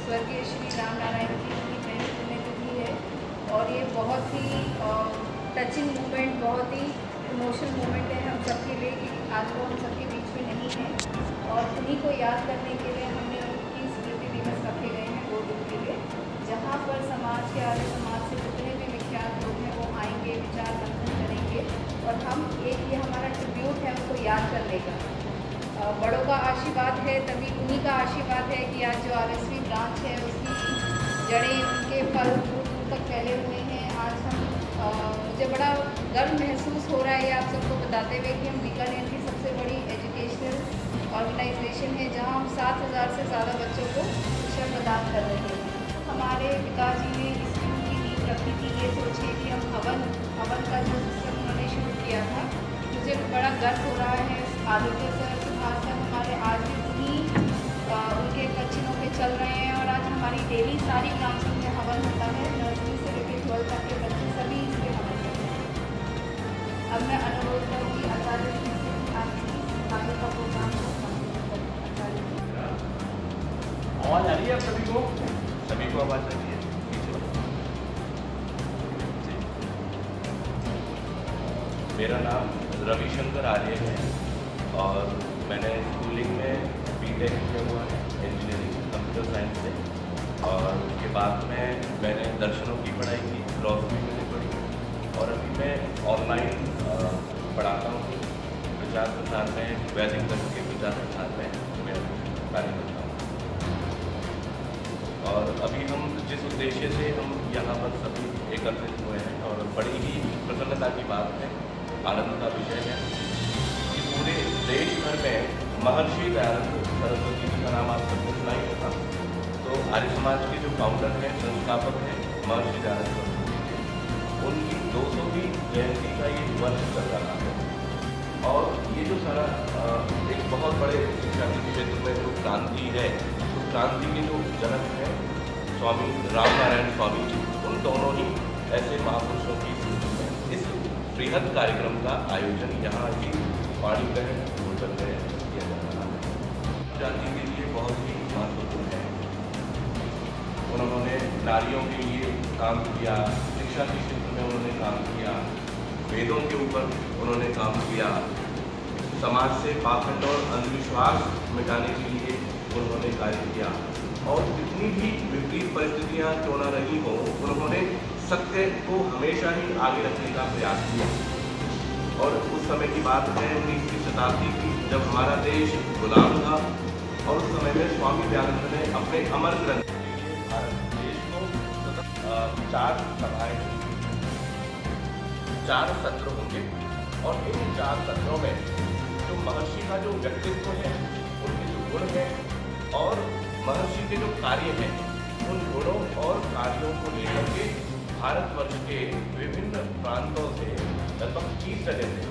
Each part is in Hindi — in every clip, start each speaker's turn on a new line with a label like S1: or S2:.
S1: स्वर्गीय श्री राम नारायण जी की पहली पुण्यतिथि है और ये बहुत ही टचिंग मोमेंट, बहुत ही इमोशनल मोमेंट है हम सबके लिए कि आज वो हम सबके बीच में नहीं हैं और उन्हीं को याद करने के लिए हमने उनकी स्मृति दिवस रखे गए हैं 2 दिन के लिए, जहाँ पर समाज के आर्य समाज से जितने भी विख्यात लोग हैं वो आएंगे, विचार मंथन करेंगे और हम ये हमारा ट्रिब्यूट है उनको याद करने का। बड़ों का आशीर्वाद है, तभी उन्हीं का आशीर्वाद है कि आज जो RSV ब्रांच है उसकी जड़ें, उनके फल दूर दूर तक फैले हुए हैं। आज हम मुझे बड़ा गर्व महसूस हो रहा है आप सबको बताते हुए कि हम बीकानेर की सबसे बड़ी एजुकेशनल ऑर्गेनाइजेशन है जहां हम 7,000 से ज़्यादा बच्चों को शिक्षा प्रदान कर रहे हैं। हमारे पिताजी ने इस स्कूल की नींव रखी थी ये सोच के कि हम हवन का जो सिस्टम उन्होंने शुरू किया था। मुझे बड़ा गर्व हो रहा है आदित्य सर, सुभाष सर हमारे आज भी उन्हीं उनके कच्चिनों पे चल रहे हैं और आज हमारी डेली सारी ब्रांचों में हवन होता है। नर्सरी से लेकर 12 तक के बच्चे सभी इसके हवन करते हैं। अब मैं अनुरोध करूँगी आचार्य जी से आगे का प्रोग्राम
S2: आवाज़ आ रही है आप सभी को? सभी को आवाज़ आ रही है? मेरा नाम रविशंकर आर्य है और मैंने स्कूलिंग में B.Tech किया हुआ है इंजीनियरिंग कंप्यूटर साइंस से और उसके बाद में मैंने दर्शनों की पढ़ाई की, फिलॉसफी मैंने पढ़ी और अभी मैं ऑनलाइन पढ़ाता हूँ प्रचार प्रसार में, वैदिक धर्म के प्रचार प्रसार में मैं कार्य करता हूँ। और अभी हम जिस उद्देश्य से हम यहाँ पर सभी एकत्रित हुए हैं और बड़ी ही प्रसन्नता की बात है, आनंद का विषय है कि पूरे देश भर में महर्षि दयानंद सरस्वती जी का नाम आप सबको सुना ही होगा। तो आर्य समाज के जो फाउंडर हैं, संस्थापक हैं महर्षि दयानंद सरस्वती जी, उनकी 200वीं जयंती का ये वर्ष चल रहा है और ये जो सारा एक बहुत बड़े शिक्षा के क्षेत्र में जो क्रांति है, तो क्रांति के जो जनक हैं स्वामी राम नारायण स्वामी जी, उन दोनों ही ऐसे महापुरुषों की स्मृति में इस बृहद कार्यक्रम का आयोजन यहाँ की पाणीग्रहण होटल में किया जा रहा है। जाति के लिए बहुत ही महत्वपूर्ण है। उन्होंने नारियों के लिए काम किया, शिक्षा के क्षेत्र में उन्होंने काम किया, वेदों के ऊपर उन्होंने काम किया, समाज से पाखंड और अंधविश्वास मिटाने के लिए उन्होंने कार्य किया और जितनी भी विपरीत परिस्थितियाँ क्यों न रही हो, उन्होंने सत्य को हमेशा ही आगे रखने का प्रयास किया। और उस समय की बात है 19वीं शताब्दी की, जब हमारा देश गुलाम था और उस समय में स्वामी दयानंद ने अपने अमर ग्रंथ के लिए भारत देश को 4 सभाएं, 4 सत्र होंगे और इन 4 सत्रों में जो महर्षि का जो व्यक्तित्व है, उनके जो गुण हैं और महर्षि के जो कार्य हैं, उन गुणों और कार्यों को लेकर के भारतवर्ष के विभिन्न प्रांतों से लगभग 30 जगह से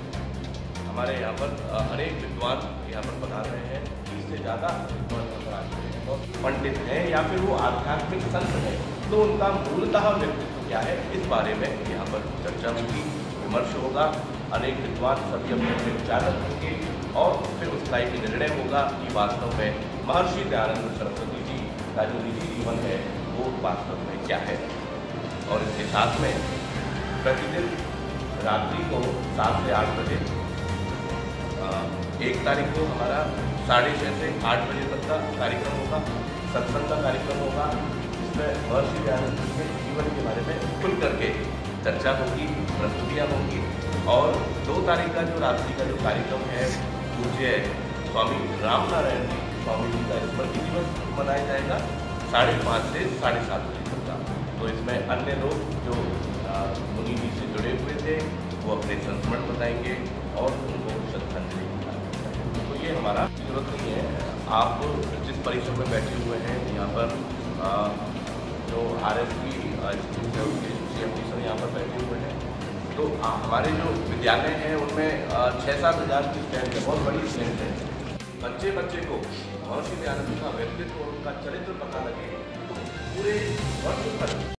S2: हमारे यहाँ पर अनेक विद्वान यहाँ पर पधार रहे हैं। 30 से ज़्यादा विद्वान यहाँ पर आ चुके हैं और पंडित हैं या फिर वो आध्यात्मिक संत हैं, तो उनका मूलतः व्यक्तित्व क्या है, इस बारे में यहाँ पर चर्चा होगी, विमर्श होगा। अनेक विद्वान सभी अपने अपने विचार रखेंगे और फिर उसका एक निर्णय होगा कि वास्तव में महर्षि दयानंद सरस्वती जी का जो निजी जीवन है वो वास्तव में क्या है। और इसके साथ में प्रतिदिन रात्रि को 7 से 8 बजे 1 तारीख को हमारा 6:30 से 8 बजे तक का कार्यक्रम होगा, सत्संग का कार्यक्रम होगा, जिसमें महर्षि दयानंद जी के जीवन के बारे में खुल करके चर्चा होगी, प्रस्तुतियाँ होंगी। और 2 तारीख का जो रात्रि का जो कार्यक्रम है, पूज्य स्वामी राम नारायण जी स्वामी जी का स्मृति दिवस मनाया जाएगा 5:30 से 7:30 बजे तक का। तो इसमें अन्य लोग जो मुनि जी से जुड़े हुए थे वो अपने संस्मरण बताएंगे और उनको श्रद्धांजलि बताएंगे। तो ये हमारा जरूरत नहीं है, आप जिस परिसर में बैठे हुए हैं यहाँ पर जो RSV इंस्टीट्यूट है उसके CMD सर यहाँ पर बैठे हुए हैं, तो हमारे जो विद्यालय हैं उनमें 6-7 हज़ार की स्ट्रेंथ है, बहुत बड़ी स्ट्रेंथ है। बच्चे को महर्षि दयानंद का व्यक्तित्व और उनका चरित्र पता लगे तो पूरे वर्ष भर